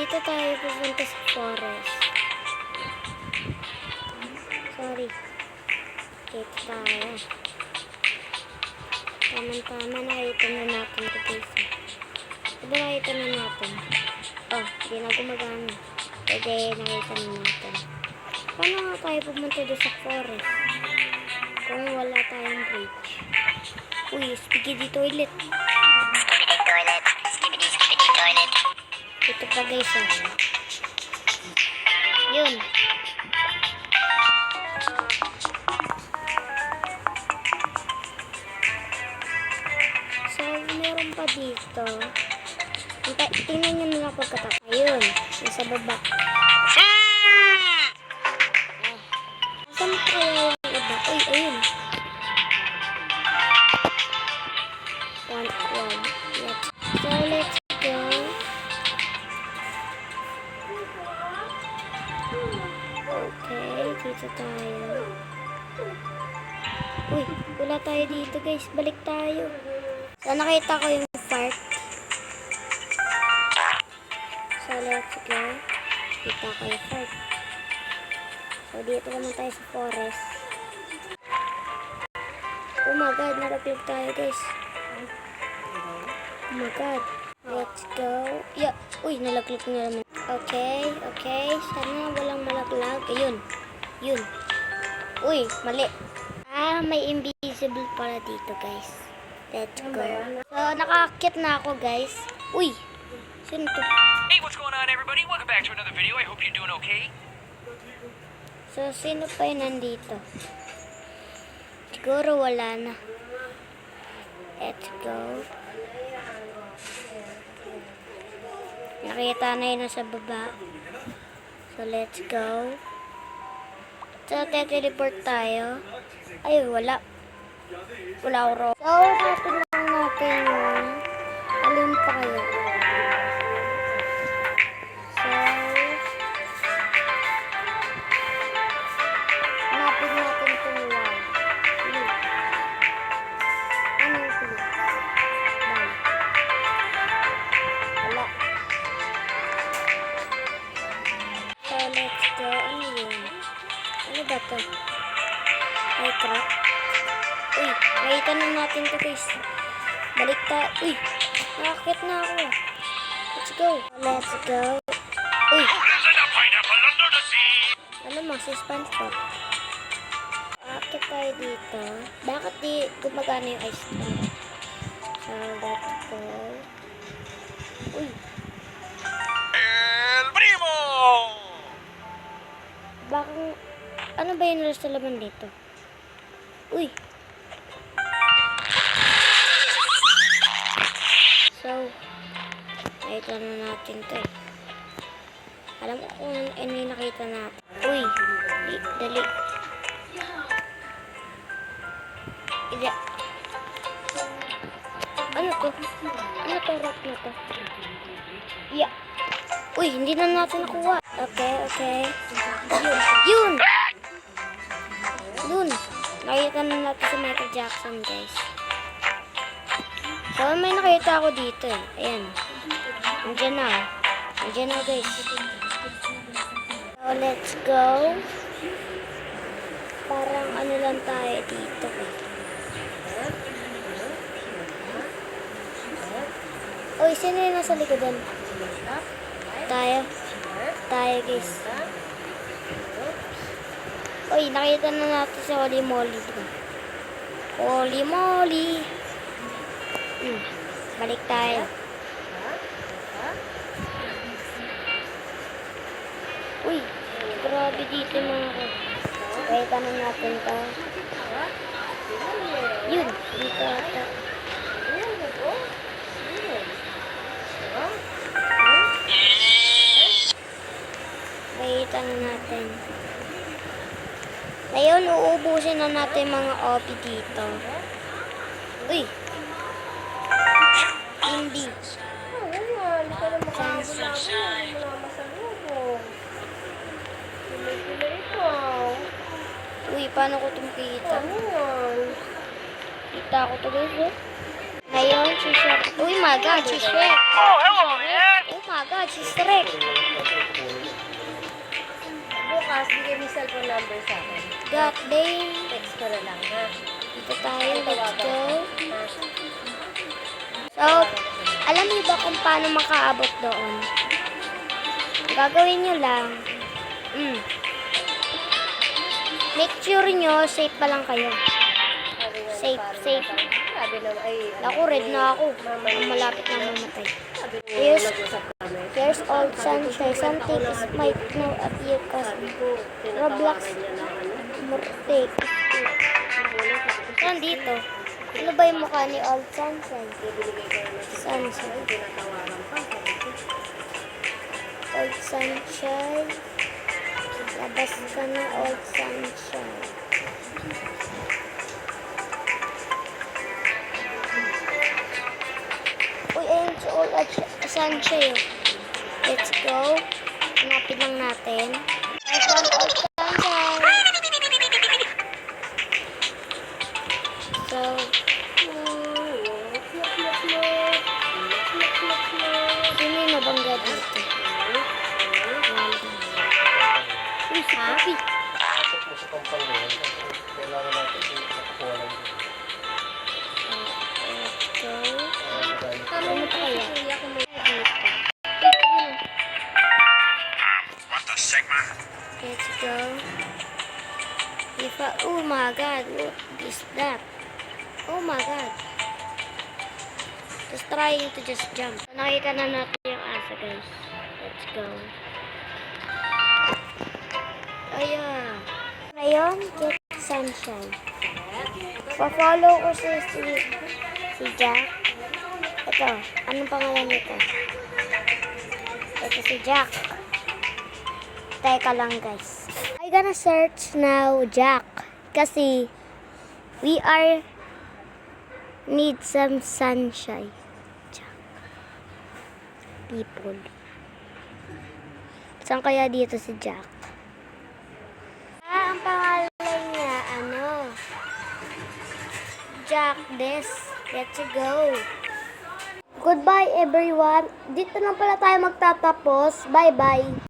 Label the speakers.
Speaker 1: dito tayo pupunta sa forest. Sorry. Dito tayo. Tama-tama, nakita na natin ito guys. Diba nakita na natin? Oh, hindi na gumagana. Pwede nakita na natin. Paano nga tayo pumunta doon sa forest? Kung wala tayong bridge. Uy, spaghetti toilet.
Speaker 2: Skibidi toilet. Skibidi toilet.
Speaker 1: Ito pa guys ah. Yun. So, meron pa dito. Tingnan nyo na lang pagkatapos. Ayun, nasa baba. Saan kaya yung iba? Uy, ayun. Wow. Let's go. Okay, dito tayo. Uy, wala tayo dito guys. Balik tayo. So, nakita ko yung fart. So, let's go. Kita ko yung fart. So, dito naman tayo sa forest. Oh my god, narapig tayo guys. Oh my god. Let's go. Yeah. Uy, nalaglag na naman. Okay. Sana walang malaglag. Ayun. Yun. Uy, mali. Ah, may invisible pala dito guys. Let's go. So, nakakakit na ako guys. Uy, sino to?
Speaker 3: Hey, what's going on everybody? Welcome back to another video. I hope you're doing okay.
Speaker 1: So, sino pa yun nandito? Siguro wala na. Let's go. Nakita na yun nasa baba. So, let's go. So, teleport tayo. Ay, wala. Wala oro. So, natin lang natin yung alin pa kayo. So, hanapin natin itong wow. Ano yung tuloy? Wala. So, let's go. Ano yun? Ano ba to? Ay, truck. Uy, nakita na natin to guys. Balik tayo. Uy, nakakit na ako. Let's go. Let's go. Uy. Alam mo, si SpongeBob. Nakakit tayo dito. Bakit di gumagana yung ice cream? So, let's go. Uy.
Speaker 3: El Primo!
Speaker 1: Bakit, ano ba yung sa laman dito? Uy. So, nakita na natin to eh. Alam ko kung ano yung nakita natin. Uy, dali. Ano to? Ano to rock na to? Yeah. Uy, hindi na natin nakuha. Okay. Yun! Nakita na natin si Michael Jackson, guys. So, may nakita ako dito eh. Ayan. Andiyan na, guys. So, let's go. Parang ano lang tayo dito eh. Uy, sino yung nasa likodan? Tayo, guys. Uy, nakita na natin si Holy Moly. Holy Moly. Balik tayo. Uy, grabe dito mga ko. Nakita na natin to. Yun, dito ata. Nakita na natin. Ngayon, uubusin na natin mga OP dito. Uy! Hindi. Uy, paano ko itong kita? Kita ko ito guys eh. Ngayon, si Shrek. Uy, my God, si Shrek.
Speaker 3: Oh, hello there!
Speaker 1: Oh my God, si Shrek.
Speaker 4: Bukas, bigay mo yung cellphone number sa akin.
Speaker 1: Got day.
Speaker 4: Text ko na lang, ha?
Speaker 1: Dito tayo. Let's go. So, alam niyo ba kung paano makaabot doon? Gagawin niyo lang. Make sure niyo safe pa lang kayo. Safe, safe.
Speaker 4: Sabi naman, ay,
Speaker 1: Ako, red na ako. Malapit na mamatay. Here's old sunshine. Something is might now appear cause Roblox mistake. Saan dito? Ano ba yung mukha ni old sunshine? Sunshine. Old sunshine. Labas ka na, old sunshine. Uy, ayun si old sunshine. Let's go. Hanapin lang natin. I found old sunshine. So, sino yung nabangga dito? Uy, si Poppy.
Speaker 5: Pasok mo sa compound na yun. Kailangan natin ikakuha lang dito.
Speaker 1: Let's go.
Speaker 4: Tama mo kaya? Kuya, kung may
Speaker 3: What the sigma?
Speaker 1: Let's go. Oh my god, what is that? Oh my god. Just trying to just jump. Nakita na natin yung asa, guys. Let's go. Ayan. Ngayon, get sunshine. Pa-follow ko si Jack. Ito, anong pangalan nito? Ito si Jack. Teka lang, guys. I gonna search now Jack. Kasi we are need some sunshine. Jack. People. Saan kaya dito si Jack? Ang pangalan niya, Jack this. Let's go. Goodbye everyone. Dito na pala tayo magtatapos. Bye-bye.